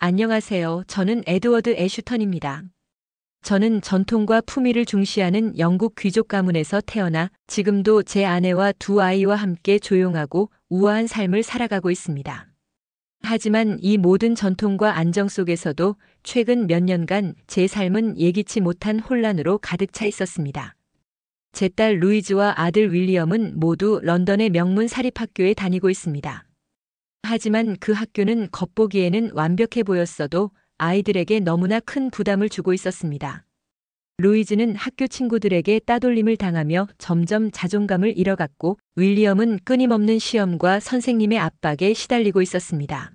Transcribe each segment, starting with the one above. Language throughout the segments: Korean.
안녕하세요. 저는 에드워드 애슈턴입니다. 저는 전통과 품위를 중시하는 영국 귀족 가문에서 태어나 지금도 제 아내와 두 아이와 함께 조용하고 우아한 삶을 살아가고 있습니다. 하지만 이 모든 전통과 안정 속에서도 최근 몇 년간 제 삶은 예기치 못한 혼란으로 가득 차 있었습니다. 제 딸 루이즈와 아들 윌리엄은 모두 런던의 명문 사립학교에 다니고 있습니다. 하지만 그 학교는 겉보기에는 완벽해 보였어도 아이들에게 너무나 큰 부담을 주고 있었습니다. 루이즈는 학교 친구들에게 따돌림을 당하며 점점 자존감을 잃어갔고, 윌리엄은 끊임없는 시험과 선생님의 압박에 시달리고 있었습니다.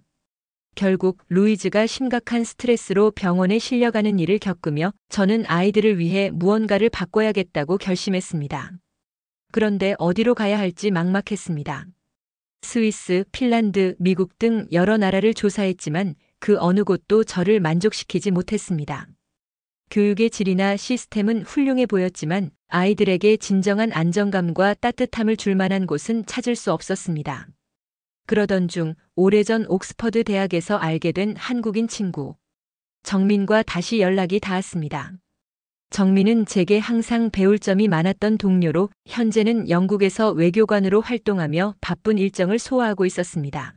결국 루이즈가 심각한 스트레스로 병원에 실려가는 일을 겪으며 저는 아이들을 위해 무언가를 바꿔야겠다고 결심했습니다. 그런데 어디로 가야 할지 막막했습니다. 스위스, 핀란드, 미국 등 여러 나라를 조사했지만 그 어느 곳도 저를 만족시키지 못했습니다. 교육의 질이나 시스템은 훌륭해 보였지만 아이들에게 진정한 안정감과 따뜻함을 줄 만한 곳은 찾을 수 없었습니다. 그러던 중 오래전 옥스퍼드 대학에서 알게 된 한국인 친구 정민과 다시 연락이 닿았습니다. 정민은 제게 항상 배울 점이 많았던 동료로 현재는 영국에서 외교관으로 활동하며 바쁜 일정을 소화하고 있었습니다.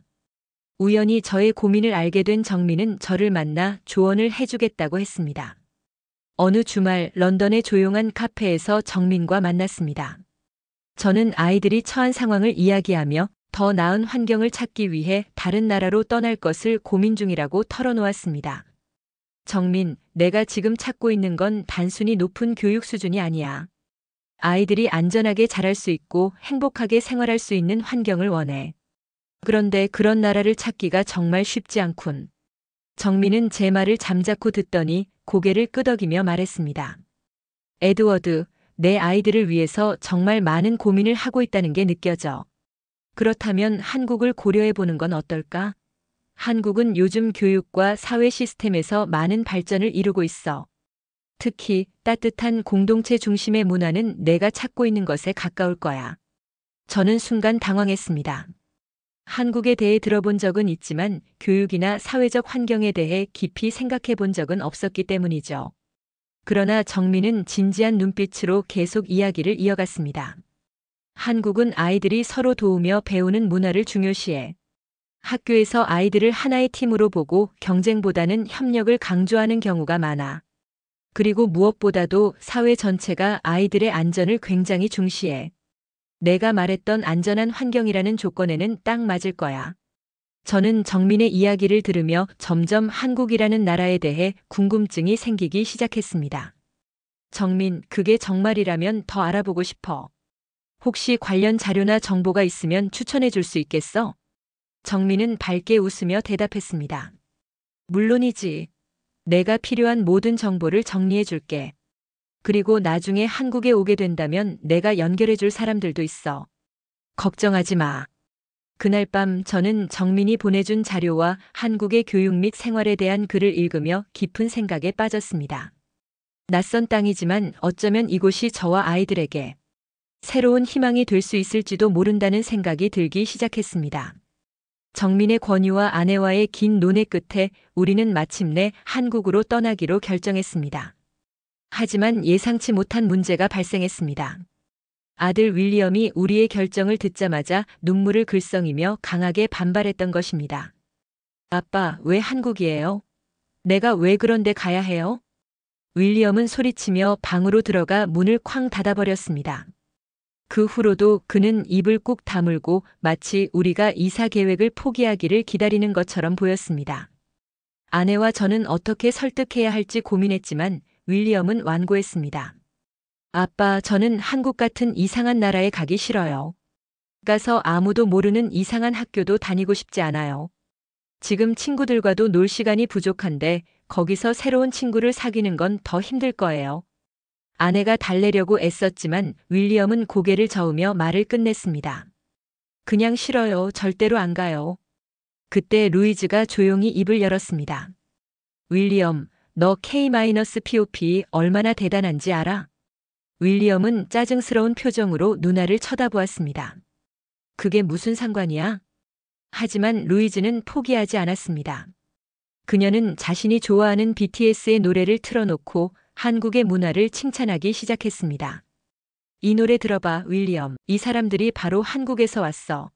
우연히 저의 고민을 알게 된 정민은 저를 만나 조언을 해주겠다고 했습니다. 어느 주말 런던의 조용한 카페에서 정민과 만났습니다. 저는 아이들이 처한 상황을 이야기하며 더 나은 환경을 찾기 위해 다른 나라로 떠날 것을 고민 중이라고 털어놓았습니다. 정민, 내가 지금 찾고 있는 건 단순히 높은 교육 수준이 아니야. 아이들이 안전하게 자랄 수 있고 행복하게 생활할 수 있는 환경을 원해. 그런데 그런 나라를 찾기가 정말 쉽지 않군. 정민은 제 말을 잠자코 듣더니 고개를 끄덕이며 말했습니다. 에드워드, 내 아이들을 위해서 정말 많은 고민을 하고 있다는 게 느껴져. 그렇다면 한국을 고려해 보는 건 어떨까? 한국은 요즘 교육과 사회 시스템에서 많은 발전을 이루고 있어. 특히 따뜻한 공동체 중심의 문화는 내가 찾고 있는 것에 가까울 거야. 저는 순간 당황했습니다. 한국에 대해 들어본 적은 있지만 교육이나 사회적 환경에 대해 깊이 생각해 본 적은 없었기 때문이죠. 그러나 정민은 진지한 눈빛으로 계속 이야기를 이어갔습니다. 한국은 아이들이 서로 도우며 배우는 문화를 중요시해. 학교에서 아이들을 하나의 팀으로 보고 경쟁보다는 협력을 강조하는 경우가 많아. 그리고 무엇보다도 사회 전체가 아이들의 안전을 굉장히 중시해. 내가 말했던 안전한 환경이라는 조건에는 딱 맞을 거야. 저는 정민의 이야기를 들으며 점점 한국이라는 나라에 대해 궁금증이 생기기 시작했습니다. 정민, 그게 정말이라면 더 알아보고 싶어. 혹시 관련 자료나 정보가 있으면 추천해 줄 수 있겠어? 정민은 밝게 웃으며 대답했습니다. 물론이지. 내가 필요한 모든 정보를 정리해 줄게. 그리고 나중에 한국에 오게 된다면 내가 연결해 줄 사람들도 있어. 걱정하지 마. 그날 밤 저는 정민이 보내준 자료와 한국의 교육 및 생활에 대한 글을 읽으며 깊은 생각에 빠졌습니다. 낯선 땅이지만 어쩌면 이곳이 저와 아이들에게 새로운 희망이 될 수 있을지도 모른다는 생각이 들기 시작했습니다. 정민의 권유와 아내와의 긴 논의 끝에 우리는 마침내 한국으로 떠나기로 결정했습니다. 하지만 예상치 못한 문제가 발생했습니다. 아들 윌리엄이 우리의 결정을 듣자마자 눈물을 글썽이며 강하게 반발했던 것입니다. 아빠, 왜 한국이에요? 내가 왜 그런 데 가야 해요? 윌리엄은 소리치며 방으로 들어가 문을 쾅 닫아버렸습니다. 그 후로도 그는 입을 꾹 다물고 마치 우리가 이사 계획을 포기하기를 기다리는 것처럼 보였습니다. 아내와 저는 어떻게 설득해야 할지 고민했지만 윌리엄은 완고했습니다. 아빠, 저는 한국 같은 이상한 나라에 가기 싫어요. 가서 아무도 모르는 이상한 학교도 다니고 싶지 않아요. 지금 친구들과도 놀 시간이 부족한데 거기서 새로운 친구를 사귀는 건 더 힘들 거예요. 아내가 달래려고 애썼지만 윌리엄은 고개를 저으며 말을 끝냈습니다. 그냥 싫어요. 절대로 안 가요. 그때 루이즈가 조용히 입을 열었습니다. 윌리엄, 너 K-POP 얼마나 대단한지 알아? 윌리엄은 짜증스러운 표정으로 누나를 쳐다보았습니다. 그게 무슨 상관이야? 하지만 루이즈는 포기하지 않았습니다. 그녀는 자신이 좋아하는 BTS의 노래를 틀어놓고 한국의 문화를 칭찬하기 시작했습니다. 이 노래 들어봐, 윌리엄. 이 사람들이 바로 한국에서 왔어.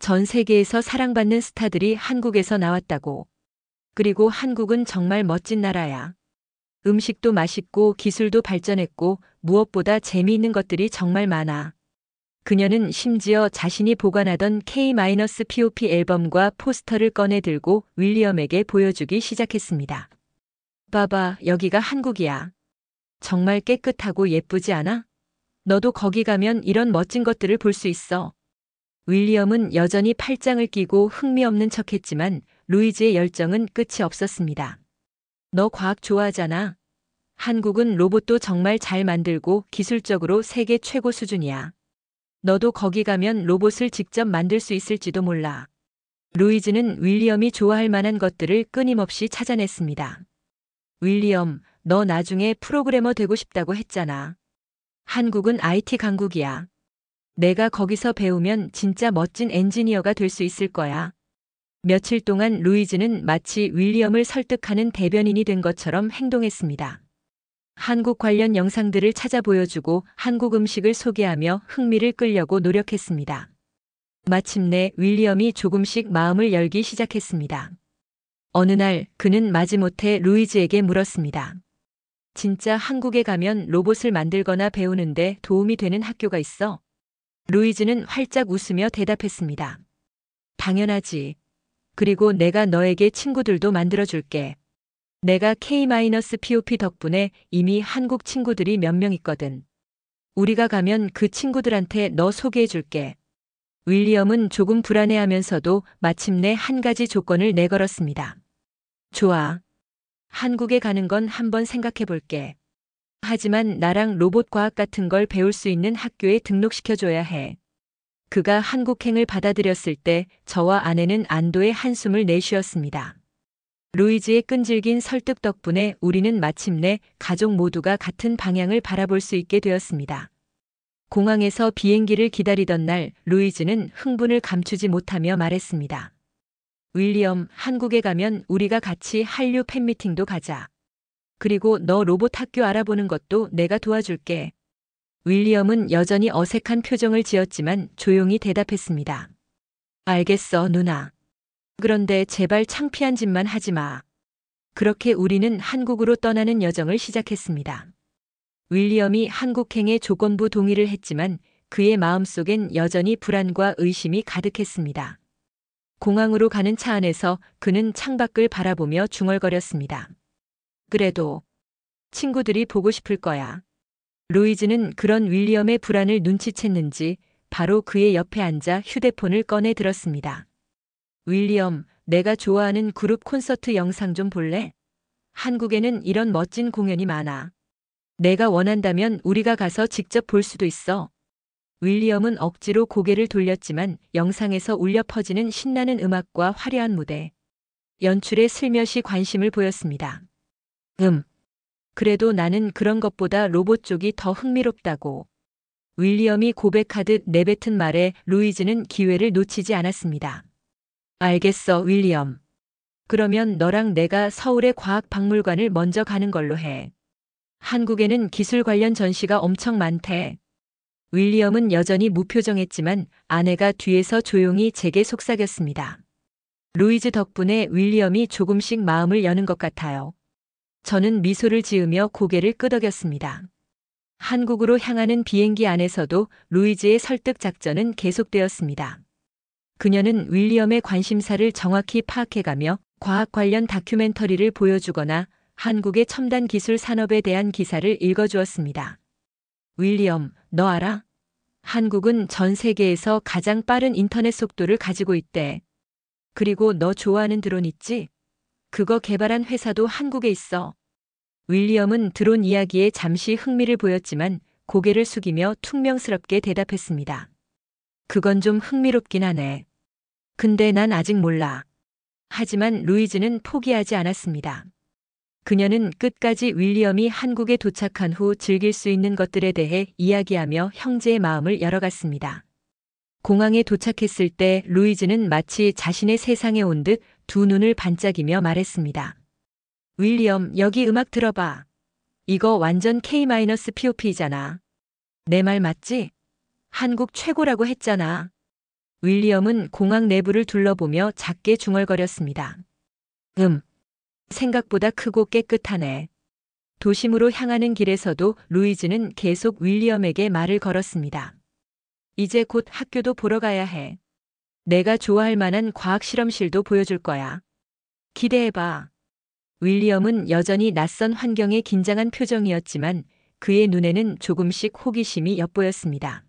전 세계에서 사랑받는 스타들이 한국에서 나왔다고. 그리고 한국은 정말 멋진 나라야. 음식도 맛있고 기술도 발전했고 무엇보다 재미있는 것들이 정말 많아. 그녀는 심지어 자신이 보관하던 K-POP 앨범과 포스터를 꺼내 들고 윌리엄에게 보여주기 시작했습니다. 봐봐, 여기가 한국이야. 정말 깨끗하고 예쁘지 않아? 너도 거기 가면 이런 멋진 것들을 볼 수 있어. 윌리엄은 여전히 팔짱을 끼고 흥미없는 척했지만 루이즈의 열정은 끝이 없었습니다. 너 과학 좋아하잖아. 한국은 로봇도 정말 잘 만들고 기술적으로 세계 최고 수준이야. 너도 거기 가면 로봇을 직접 만들 수 있을지도 몰라. 루이즈는 윌리엄이 좋아할 만한 것들을 끊임없이 찾아냈습니다. 윌리엄, 너 나중에 프로그래머 되고 싶다고 했잖아. 한국은 IT 강국이야. 내가 거기서 배우면 진짜 멋진 엔지니어가 될 수 있을 거야. 며칠 동안 루이즈는 마치 윌리엄을 설득하는 대변인이 된 것처럼 행동했습니다. 한국 관련 영상들을 찾아 보여주고 한국 음식을 소개하며 흥미를 끌려고 노력했습니다. 마침내 윌리엄이 조금씩 마음을 열기 시작했습니다. 어느 날 그는 마지못해 루이즈에게 물었습니다. 진짜 한국에 가면 로봇을 만들거나 배우는데 도움이 되는 학교가 있어? 루이즈는 활짝 웃으며 대답했습니다. 당연하지. 그리고 내가 너에게 친구들도 만들어줄게. 내가 K-POP 덕분에 이미 한국 친구들이 몇 명 있거든. 우리가 가면 그 친구들한테 너 소개해줄게. 윌리엄은 조금 불안해하면서도 마침내 한 가지 조건을 내걸었습니다. 좋아. 한국에 가는 건 한번 생각해볼게. 하지만 나랑 로봇 과학 같은 걸 배울 수 있는 학교에 등록시켜줘야 해. 그가 한국행을 받아들였을 때 저와 아내는 안도의 한숨을 내쉬었습니다. 루이즈의 끈질긴 설득 덕분에 우리는 마침내 가족 모두가 같은 방향을 바라볼 수 있게 되었습니다. 공항에서 비행기를 기다리던 날 루이즈는 흥분을 감추지 못하며 말했습니다. 윌리엄, 한국에 가면 우리가 같이 한류 팬미팅도 가자. 그리고 너 로봇 학교 알아보는 것도 내가 도와줄게. 윌리엄은 여전히 어색한 표정을 지었지만 조용히 대답했습니다. 알겠어, 누나. 그런데 제발 창피한 짓만 하지 마. 그렇게 우리는 한국으로 떠나는 여정을 시작했습니다. 윌리엄이 한국행에 조건부 동의를 했지만 그의 마음속엔 여전히 불안과 의심이 가득했습니다. 공항으로 가는 차 안에서 그는 창밖을 바라보며 중얼거렸습니다. 그래도 친구들이 보고 싶을 거야. 루이즈는 그런 윌리엄의 불안을 눈치챘는지 바로 그의 옆에 앉아 휴대폰을 꺼내 들었습니다. 윌리엄, 내가 좋아하는 그룹 콘서트 영상 좀 볼래? 한국에는 이런 멋진 공연이 많아. 내가 원한다면 우리가 가서 직접 볼 수도 있어. 윌리엄은 억지로 고개를 돌렸지만 영상에서 울려 퍼지는 신나는 음악과 화려한 무대, 연출에 슬며시 관심을 보였습니다. 그래도 나는 그런 것보다 로봇 쪽이 더 흥미롭다고. 윌리엄이 고백하듯 내뱉은 말에 루이즈는 기회를 놓치지 않았습니다. 알겠어, 윌리엄. 그러면 너랑 내가 서울의 과학박물관을 먼저 가는 걸로 해. 한국에는 기술 관련 전시가 엄청 많대. 윌리엄은 여전히 무표정했지만 아내가 뒤에서 조용히 제게 속삭였습니다. 루이즈 덕분에 윌리엄이 조금씩 마음을 여는 것 같아요. 저는 미소를 지으며 고개를 끄덕였습니다. 한국으로 향하는 비행기 안에서도 루이즈의 설득 작전은 계속되었습니다. 그녀는 윌리엄의 관심사를 정확히 파악해가며 과학 관련 다큐멘터리를 보여주거나 한국의 첨단 기술 산업에 대한 기사를 읽어주었습니다. 윌리엄, 너 알아? 한국은 전 세계에서 가장 빠른 인터넷 속도를 가지고 있대. 그리고 너 좋아하는 드론 있지? 그거 개발한 회사도 한국에 있어. 윌리엄은 드론 이야기에 잠시 흥미를 보였지만 고개를 숙이며 퉁명스럽게 대답했습니다. 그건 좀 흥미롭긴 하네. 근데 난 아직 몰라. 하지만 루이즈는 포기하지 않았습니다. 그녀는 끝까지 윌리엄이 한국에 도착한 후 즐길 수 있는 것들에 대해 이야기하며 형제의 마음을 열어갔습니다. 공항에 도착했을 때 루이즈는 마치 자신의 세상에 온 듯 두 눈을 반짝이며 말했습니다. 윌리엄, 여기 음악 들어봐. 이거 완전 K-POP잖아. 내 말 맞지? 한국 최고라고 했잖아. 윌리엄은 공항 내부를 둘러보며 작게 중얼거렸습니다. 생각보다 크고 깨끗하네. 도심으로 향하는 길에서도 루이즈는 계속 윌리엄에게 말을 걸었습니다. 이제 곧 학교도 보러 가야 해. 내가 좋아할 만한 과학 실험실도 보여줄 거야. 기대해봐. 윌리엄은 여전히 낯선 환경에 긴장한 표정이었지만 그의 눈에는 조금씩 호기심이 엿보였습니다.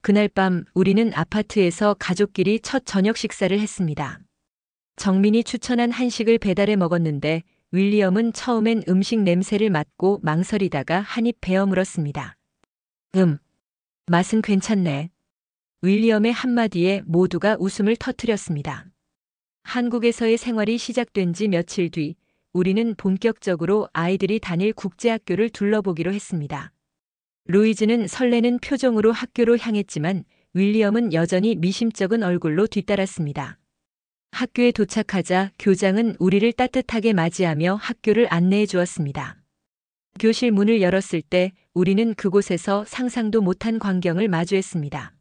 그날 밤 우리는 아파트에서 가족끼리 첫 저녁 식사를 했습니다. 정민이 추천한 한식을 배달해 먹었는데 윌리엄은 처음엔 음식 냄새를 맡고 망설이다가 한 입 베어 물었습니다. 맛은 괜찮네. 윌리엄의 한마디에 모두가 웃음을 터뜨렸습니다. 한국에서의 생활이 시작된 지 며칠 뒤 우리는 본격적으로 아이들이 다닐 국제학교를 둘러보기로 했습니다. 루이즈는 설레는 표정으로 학교로 향했지만 윌리엄은 여전히 미심쩍은 얼굴로 뒤따랐습니다. 학교에 도착하자 교장은 우리를 따뜻하게 맞이하며 학교를 안내해 주었습니다. 교실 문을 열었을 때 우리는 그곳에서 상상도 못한 광경을 마주했습니다.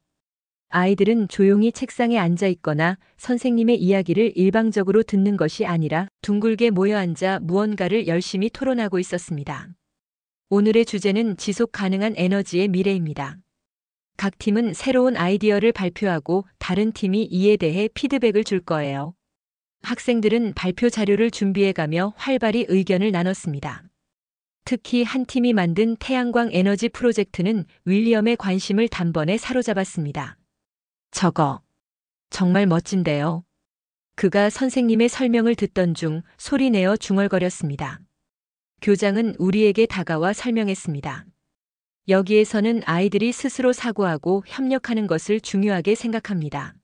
아이들은 조용히 책상에 앉아 있거나 선생님의 이야기를 일방적으로 듣는 것이 아니라 둥글게 모여 앉아 무언가를 열심히 토론하고 있었습니다. 오늘의 주제는 지속 가능한 에너지의 미래입니다. 각 팀은 새로운 아이디어를 발표하고 다른 팀이 이에 대해 피드백을 줄 거예요. 학생들은 발표 자료를 준비해가며 활발히 의견을 나눴습니다. 특히 한 팀이 만든 태양광 에너지 프로젝트는 윌리엄의 관심을 단번에 사로잡았습니다. 저거 정말 멋진데요. 그가 선생님의 설명을 듣던 중 소리내어 중얼거렸습니다. 교장은 우리에게 다가와 설명했습니다. 여기에서는 아이들이 스스로 사고하고 협력하는 것을 중요하게 생각합니다.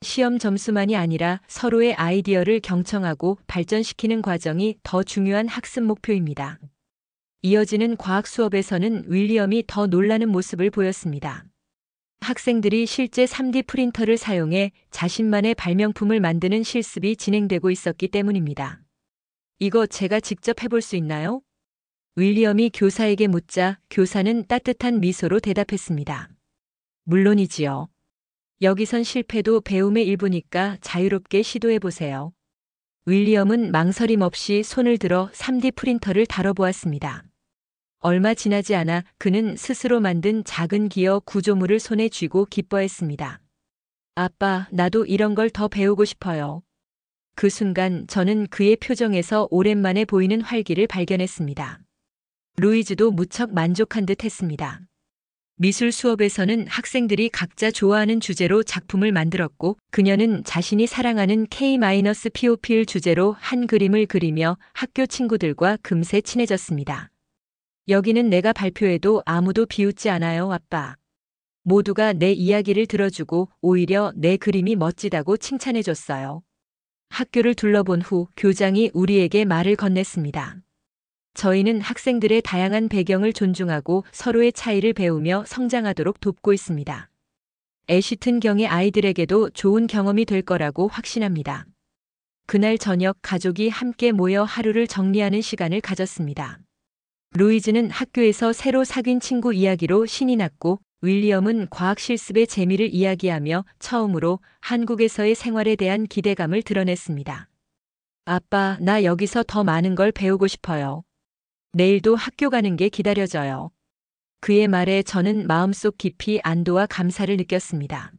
시험 점수만이 아니라 서로의 아이디어를 경청하고 발전시키는 과정이 더 중요한 학습 목표입니다. 이어지는 과학 수업에서는 윌리엄이 더 놀라는 모습을 보였습니다. 학생들이 실제 3D 프린터를 사용해 자신만의 발명품을 만드는 실습이 진행되고 있었기 때문입니다. 이거 제가 직접 해볼 수 있나요? 윌리엄이 교사에게 묻자 교사는 따뜻한 미소로 대답했습니다. 물론이지요. 여기선 실패도 배움의 일부니까 자유롭게 시도해보세요. 윌리엄은 망설임 없이 손을 들어 3D 프린터를 다뤄보았습니다. 얼마 지나지 않아 그는 스스로 만든 작은 기어 구조물을 손에 쥐고 기뻐했습니다. 아빠, 나도 이런 걸 더 배우고 싶어요. 그 순간 저는 그의 표정에서 오랜만에 보이는 활기를 발견했습니다. 루이즈도 무척 만족한 듯 했습니다. 미술 수업에서는 학생들이 각자 좋아하는 주제로 작품을 만들었고 그녀는 자신이 사랑하는 K-POP를 주제로 한 그림을 그리며 학교 친구들과 금세 친해졌습니다. 여기는 내가 발표해도 아무도 비웃지 않아요, 아빠. 모두가 내 이야기를 들어주고 오히려 내 그림이 멋지다고 칭찬해줬어요. 학교를 둘러본 후 교장이 우리에게 말을 건넸습니다. 저희는 학생들의 다양한 배경을 존중하고 서로의 차이를 배우며 성장하도록 돕고 있습니다. 애쉬튼 경의 아이들에게도 좋은 경험이 될 거라고 확신합니다. 그날 저녁 가족이 함께 모여 하루를 정리하는 시간을 가졌습니다. 루이즈는 학교에서 새로 사귄 친구 이야기로 신이 났고 윌리엄은 과학 실습의 재미를 이야기하며 처음으로 한국에서의 생활에 대한 기대감을 드러냈습니다. 아빠, 나 여기서 더 많은 걸 배우고 싶어요. 내일도 학교 가는 게 기다려져요. 그의 말에 저는 마음속 깊이 안도와 감사를 느꼈습니다.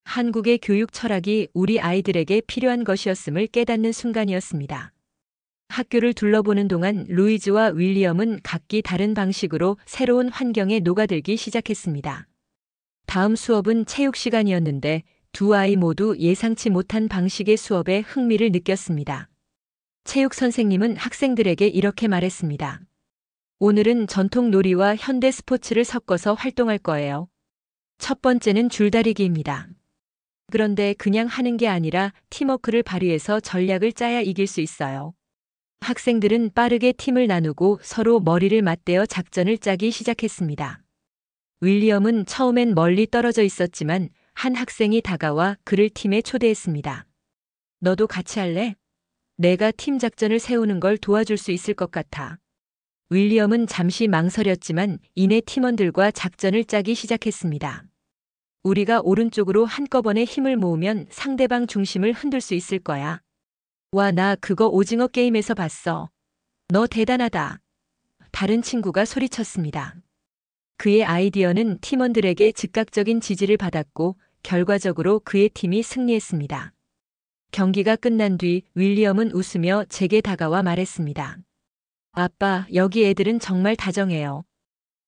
한국의 교육 철학이 우리 아이들에게 필요한 것이었음을 깨닫는 순간이었습니다. 학교를 둘러보는 동안 루이즈와 윌리엄은 각기 다른 방식으로 새로운 환경에 녹아들기 시작했습니다. 다음 수업은 체육 시간이었는데 두 아이 모두 예상치 못한 방식의 수업에 흥미를 느꼈습니다. 체육 선생님은 학생들에게 이렇게 말했습니다. 오늘은 전통 놀이와 현대 스포츠를 섞어서 활동할 거예요. 첫 번째는 줄다리기입니다. 그런데 그냥 하는 게 아니라 팀워크를 발휘해서 전략을 짜야 이길 수 있어요. 학생들은 빠르게 팀을 나누고 서로 머리를 맞대어 작전을 짜기 시작했습니다. 윌리엄은 처음엔 멀리 떨어져 있었지만 한 학생이 다가와 그를 팀에 초대했습니다. 너도 같이 할래? 내가 팀 작전을 세우는 걸 도와줄 수 있을 것 같아. 윌리엄은 잠시 망설였지만 이내 팀원들과 작전을 짜기 시작했습니다. 우리가 오른쪽으로 한꺼번에 힘을 모으면 상대방 중심을 흔들 수 있을 거야. 와, 나 그거 오징어 게임에서 봤어. 너 대단하다. 다른 친구가 소리쳤습니다. 그의 아이디어는 팀원들에게 즉각적인 지지를 받았고 결과적으로 그의 팀이 승리했습니다. 경기가 끝난 뒤 윌리엄은 웃으며 제게 다가와 말했습니다. 아빠, 여기 애들은 정말 다정해요.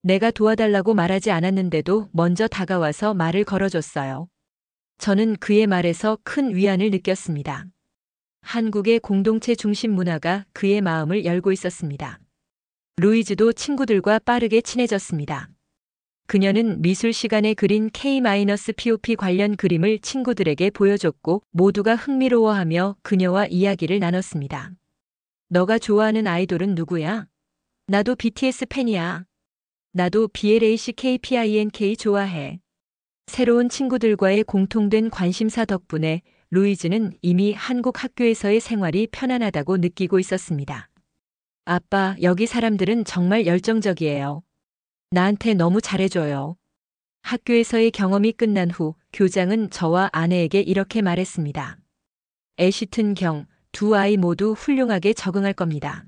내가 도와달라고 말하지 않았는데도 먼저 다가와서 말을 걸어줬어요. 저는 그의 말에서 큰 위안을 느꼈습니다. 한국의 공동체 중심 문화가 그의 마음을 열고 있었습니다. 루이즈도 친구들과 빠르게 친해졌습니다. 그녀는 미술 시간에 그린 K-POP 관련 그림을 친구들에게 보여줬고 모두가 흥미로워하며 그녀와 이야기를 나눴습니다. 너가 좋아하는 아이돌은 누구야? 나도 BTS 팬이야. 나도 BLACKPINK 좋아해. 새로운 친구들과의 공통된 관심사 덕분에 루이즈는 이미 한국 학교에서의 생활이 편안하다고 느끼고 있었습니다. 아빠, 여기 사람들은 정말 열정적이에요. 나한테 너무 잘해줘요. 학교에서의 경험이 끝난 후 교장은 저와 아내에게 이렇게 말했습니다. 애쉬튼 경, 두 아이 모두 훌륭하게 적응할 겁니다.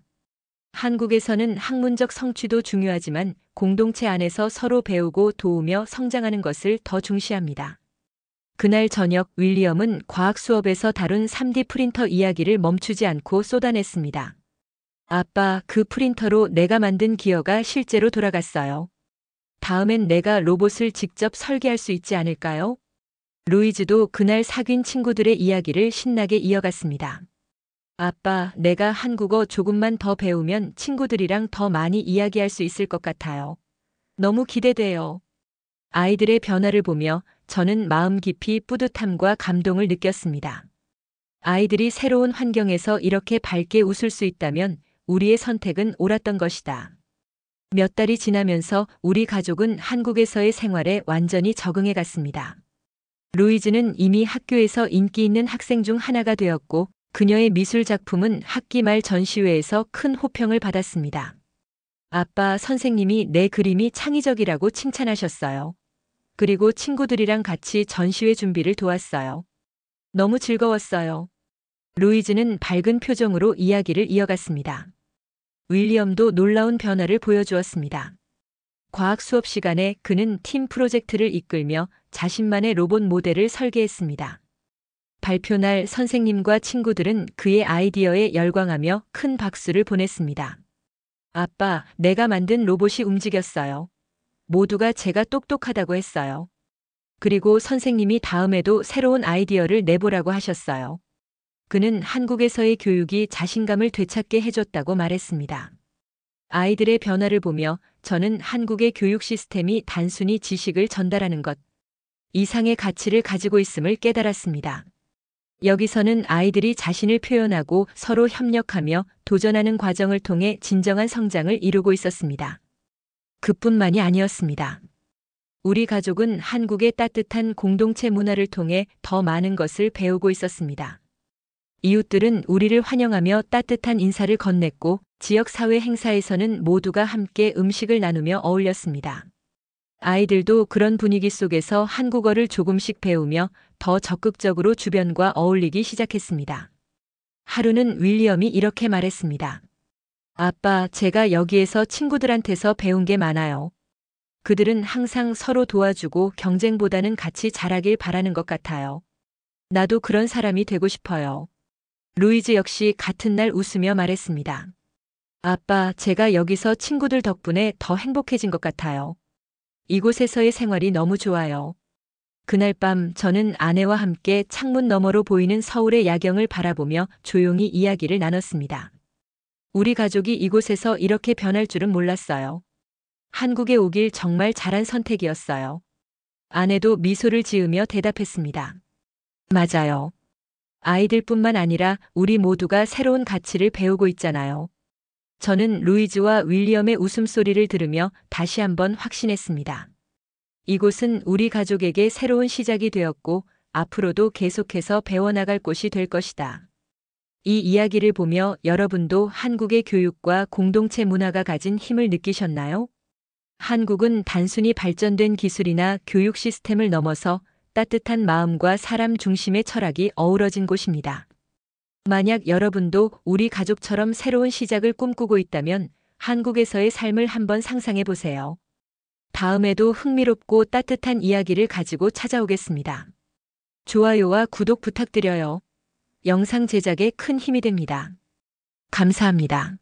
한국에서는 학문적 성취도 중요하지만 공동체 안에서 서로 배우고 도우며 성장하는 것을 더 중시합니다. 그날 저녁 윌리엄은 과학 수업에서 다룬 3D 프린터 이야기를 멈추지 않고 쏟아냈습니다. 아빠, 그 프린터로 내가 만든 기어가 실제로 돌아갔어요. 다음엔 내가 로봇을 직접 설계할 수 있지 않을까요? 루이즈도 그날 사귄 친구들의 이야기를 신나게 이어갔습니다. 아빠, 내가 한국어 조금만 더 배우면 친구들이랑 더 많이 이야기할 수 있을 것 같아요. 너무 기대돼요. 아이들의 변화를 보며 저는 마음 깊이 뿌듯함과 감동을 느꼈습니다. 아이들이 새로운 환경에서 이렇게 밝게 웃을 수 있다면 우리의 선택은 옳았던 것이다. 몇 달이 지나면서 우리 가족은 한국에서의 생활에 완전히 적응해 갔습니다. 루이즈는 이미 학교에서 인기 있는 학생 중 하나가 되었고 그녀의 미술 작품은 학기 말 전시회에서 큰 호평을 받았습니다. 아빠, 선생님이 내 그림이 창의적이라고 칭찬하셨어요. 그리고 친구들이랑 같이 전시회 준비를 도왔어요. 너무 즐거웠어요. 루이즈는 밝은 표정으로 이야기를 이어갔습니다. 윌리엄도 놀라운 변화를 보여주었습니다. 과학 수업 시간에 그는 팀 프로젝트를 이끌며 자신만의 로봇 모델을 설계했습니다. 발표 날 선생님과 친구들은 그의 아이디어에 열광하며 큰 박수를 보냈습니다. 아빠, 내가 만든 로봇이 움직였어요. 모두가 제가 똑똑하다고 했어요. 그리고 선생님이 다음에도 새로운 아이디어를 내보라고 하셨어요. 그는 한국에서의 교육이 자신감을 되찾게 해줬다고 말했습니다. 아이들의 변화를 보며 저는 한국의 교육 시스템이 단순히 지식을 전달하는 것 이상의 가치를 가지고 있음을 깨달았습니다. 여기서는 아이들이 자신을 표현하고 서로 협력하며 도전하는 과정을 통해 진정한 성장을 이루고 있었습니다. 그뿐만이 아니었습니다. 우리 가족은 한국의 따뜻한 공동체 문화를 통해 더 많은 것을 배우고 있었습니다. 이웃들은 우리를 환영하며 따뜻한 인사를 건넸고 지역사회 행사에서는 모두가 함께 음식을 나누며 어울렸습니다. 아이들도 그런 분위기 속에서 한국어를 조금씩 배우며 더 적극적으로 주변과 어울리기 시작했습니다. 하루는 윌리엄이 이렇게 말했습니다. 아빠, 제가 여기에서 친구들한테서 배운 게 많아요. 그들은 항상 서로 도와주고 경쟁보다는 같이 잘하길 바라는 것 같아요. 나도 그런 사람이 되고 싶어요. 루이즈 역시 같은 날 웃으며 말했습니다. 아빠, 제가 여기서 친구들 덕분에 더 행복해진 것 같아요. 이곳에서의 생활이 너무 좋아요. 그날 밤 저는 아내와 함께 창문 너머로 보이는 서울의 야경을 바라보며 조용히 이야기를 나눴습니다. 우리 가족이 이곳에서 이렇게 변할 줄은 몰랐어요. 한국에 오길 정말 잘한 선택이었어요. 아내도 미소를 지으며 대답했습니다. 맞아요. 아이들뿐만 아니라 우리 모두가 새로운 가치를 배우고 있잖아요. 저는 루이즈와 윌리엄의 웃음소리를 들으며 다시 한번 확신했습니다. 이곳은 우리 가족에게 새로운 시작이 되었고 앞으로도 계속해서 배워나갈 곳이 될 것이다. 이 이야기를 보며 여러분도 한국의 교육과 공동체 문화가 가진 힘을 느끼셨나요? 한국은 단순히 발전된 기술이나 교육 시스템을 넘어서 따뜻한 마음과 사람 중심의 철학이 어우러진 곳입니다. 만약 여러분도 우리 가족처럼 새로운 시작을 꿈꾸고 있다면 한국에서의 삶을 한번 상상해 보세요. 다음에도 흥미롭고 따뜻한 이야기를 가지고 찾아오겠습니다. 좋아요와 구독 부탁드려요. 영상 제작에 큰 힘이 됩니다. 감사합니다.